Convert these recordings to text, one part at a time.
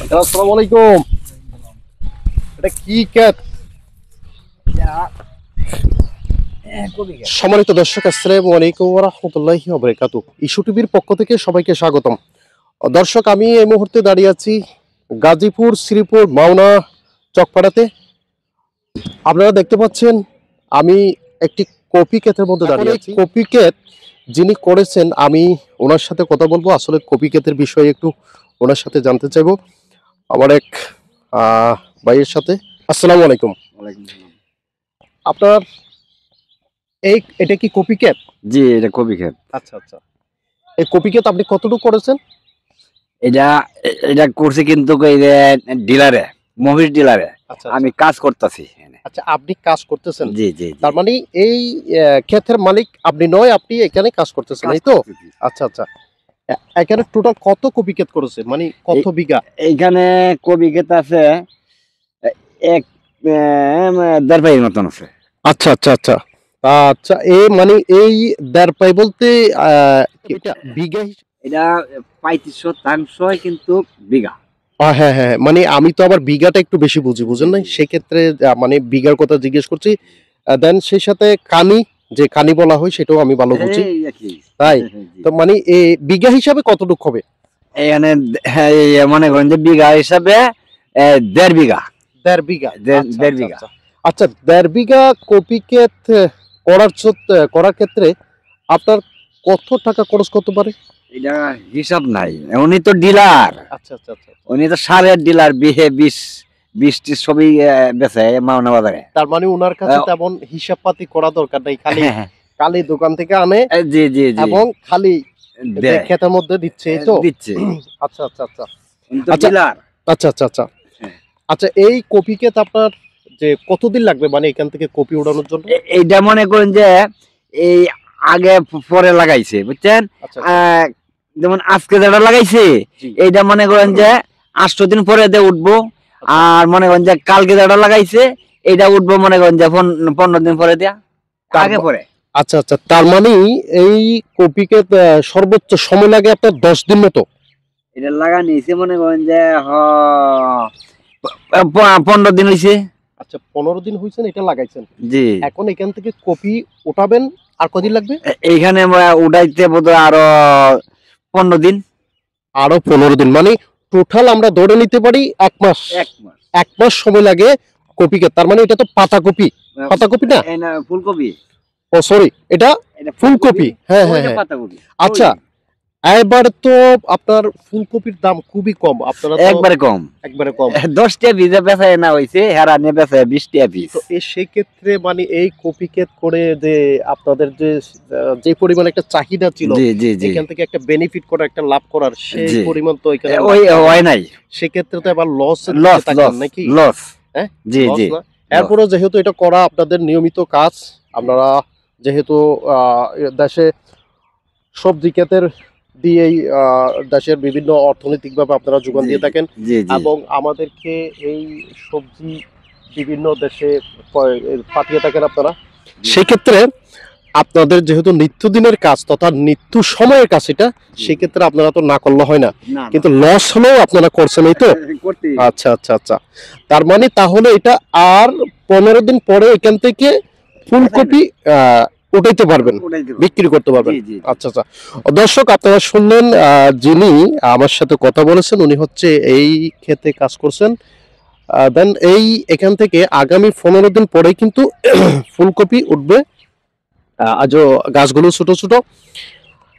আসসালামু আলাইকুম। এটা কি ক্ষেত? সম্মানিত দর্শক, আসসালামু আলাইকুম ওয়া রাহমাতুল্লাহি ওয়া বারাকাতুহু। ইস্যু টিভির পক্ষ থেকে সবাইকে স্বাগতম। দর্শক, আমি এই মুহূর্তে দাঁড়িয়ে আছি গাজীপুর শ্রীপুর মাওনা চকপাড়াতে। আপনারা দেখতে পাচ্ছেন আমি একটি কপি ক্ষেতের মধ্যে দাঁড়িয়ে আছি। কপি ক্ষেত যিনি করেছেন, আমি ওনার সাথে কথা বলবো। আসলে কপি ক্ষেতের বিষয়ে একটু ওনার সাথে জানতে চাইবো, আমার এক ভাইয়ের সাথে। আসসালামু আলাইকুম। আপনার এটা কি কপি ক্ষেত? জি, এটা কপি ক্ষেত। আচ্ছা আচ্ছা, এই কপি ক্ষেত আপনি কতটুকু করেছেন? এটা এটা করছি কিন্তু এই যে ডিলারে, মহিষ ডিলারে আচ্ছা আমি কাজ করতেছি। আচ্ছা, আপনি কাজ করতেছেন? জি জি, তার মানে এই ক্ষেতের মালিক আপনি নয়, আপনি এখানে কাজ করতেছেন, এই তো? আচ্ছা আচ্ছা, এখানে টোটাল কত কপি ক্ষেত করেছে, মানে কত বিঘা? এইখানে কপি ক্ষেত আছে এক 1.5 পাইয়ের মতন আছে। আচ্ছা আচ্ছা আচ্ছা আচ্ছা, এই মানে এই 1.5 পাই বলতে এটা বিঘা? এটা 35 শতাংশ কিন্তু বিঘা। হ্যাঁ হ্যাঁ, মানে আমি তো আবার বিঘাটা একটু বেশি বুঝেন নাই, সেক্ষেত্রে মানে বিঘার কথা জিজ্ঞেস করছি। দেন সেই সাথে কানি, যে কানি বলা হয়, সেটাও আমি ভালো বুঝি, তাই তো মানে এই বিঘা হিসাবে কতটুকু হবে এখানে? মনে করেন যে বিঘা হিসাবে 1.5 বিঘা। 1.5 বিঘা? 1.5 বিঘা। আচ্ছা, 1.5 বিঘা কপি ক্ষেত করার ক্ষেত্রে আপনার কত টাকা খরচ করতে পারে? এটা হিসাব নাই, উনি তো ডিলার। আচ্ছা আচ্ছা আচ্ছা, উনি তো সারের ডিলার, বিহে 20-20 সবই বেচে মাওনা বাজারে। তার মানে ওনার কাছে তেমন হিসাব পাতি করা দরকার নাই, খালি দোকান থেকে আনে। জি জি জি, এবং খালি ক্ষেতের মধ্যে দিচ্ছে, এই তো? দিচ্ছে। আচ্ছা আচ্ছা আচ্ছা আচ্ছা আচ্ছা আচ্ছা আচ্ছা আচ্ছা, এই কপি ক্ষেত আপনার যে কতদিন লাগবে মানে এখান থেকে কপি ওঠানোর জন্য? এইটা মনে করেন যে এই আগে পরে লাগাইছে, বুঝছেন? যেমন আজকে যেটা লাগাইছে এইটা মনে করেন যে 8 দিন পরে দিয়ে উঠবো। আর মনে করেন যে কালকে যেটা লাগাইছে এইটা উঠবো মনে করেন যে 15 দিন পরে দেয়া আগে পরে। আচ্ছা আচ্ছা, তার মানে এই কপিকে সর্বোচ্চ সময় লাগে আপনার 10 দিন মতো? এটা লাগা নিয়েছে মনে করেন যে 15 দিন হয়েছে। আচ্ছা, 15 দিন হয়েছে এটা লাগাইছেন? জি। এখন এখান থেকে কপি উঠাবেন আর কদিন লাগবে? এইখানে উঠাইতে বোধহয় আরো 15 দিন। আরো 15 দিন, মানে টোটাল আমরা ধরে নিতে পারি 1 মাস। 1 মাস সময় লাগে কপিকে। তার মানে এটা তো পাতা কপি, না ফুলকপি। ও সরি, এটা ফুলকপি। হ্যাঁ হ্যাঁ হ্যাঁ, আচ্ছা। এবার তো আপনার ফুলকপির দাম খুবই কম, আপনারা একবারে কম 10 টাকা পিস বেচা না হইছে, হেরা নিয়ে বেচা 20 টাকা পিস। তো সেই ক্ষেত্রে মানে এই কপি ক্ষেত করে যে আপনাদের যে পরিমাণ একটা চাহিদা ছিল, এখান থেকে একটা বেনিফিট করার, একটা লাভ করার, সেই পরিমাণ তো এখানে হয় নাই। সেক্ষেত্রে তো এবার লস নাকি? লস। হ্যাঁ জি জি। এরপরে যেহেতু এটা করা আপনাদের নিয়মিত কাজ, আপনারা যেহেতু দেশে সবজি ক্ষেতের দিয়েই দেশের বিভিন্ন অর্থনৈতিকভাবে আপনারা যোগান দিয়ে থাকেন, এবং আমাদেরকে এই সবজি বিভিন্ন দেশে পাঠিয়ে থাকেন আপনারা। সেক্ষেত্রে আপনাদের যেহেতু নিত্যদিনের কাজ তথা নিত্য সময়ের কাজ, এটা সেক্ষেত্রে আপনারা তো না করলে হয় না, কিন্তু লস হলেও আপনারা করছেন, এই তো? আচ্ছা আচ্ছা আচ্ছা, তার মানে তাহলে এটা আর 15 দিন পরে এখান থেকে ফুলকপি উঠাইতে পারবেন, বিক্রি করতে পারবেন। আচ্ছা আচ্ছা, দর্শক আপনারা শুনলেন, যিনি আমার সাথে কথা বলেছেন উনি হচ্ছে এই ক্ষেতে কাজ করছেন। দেন এখান থেকে আগামী 15 দিন পরে কিন্তু ফুলকপি উঠবে। আজও গাছগুলো ছোট ছোট,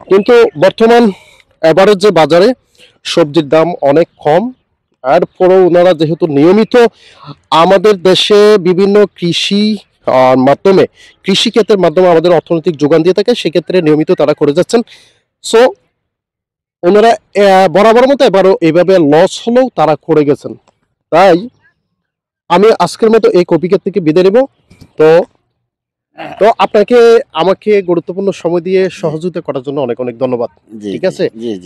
কিন্তু বর্তমান এভারেজ যে বাজারে সবজির দাম অনেক কম। আর পরেও ওনারা যেহেতু নিয়মিত আমাদের দেশে বিভিন্ন মাধ্যমে কৃষি ক্ষেত্রের মাধ্যমে আমাদের অর্থনৈতিক যোগান দিয়ে থাকে, সেক্ষেত্রে নিয়মিত তারা করে যাচ্ছেন। সো ওনারা বরাবর মতো এবারও এইভাবে লস হলেও তারা করে গেছেন। তাই আমি আজকের মতো এই কপি ক্ষেত থেকে বিদায় নেব। তো আপনাকে আমাকে গুরুত্বপূর্ণ সময় দিয়ে সহযোগিতা করার জন্য অনেক অনেক ধন্যবাদ। ঠিক আছে?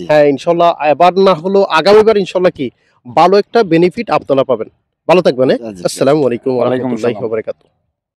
হ্যাঁ, ইনশাল্লাহ এবার না হলেও আগামীবার ইনশাল্লাহ ভালো একটা বেনিফিট আপনারা পাবেন। ভালো থাকবেন। আসসালামু আলাইকুম ওয়া রাহমাতুল্লাহি ওয়া বারাকাতুহু।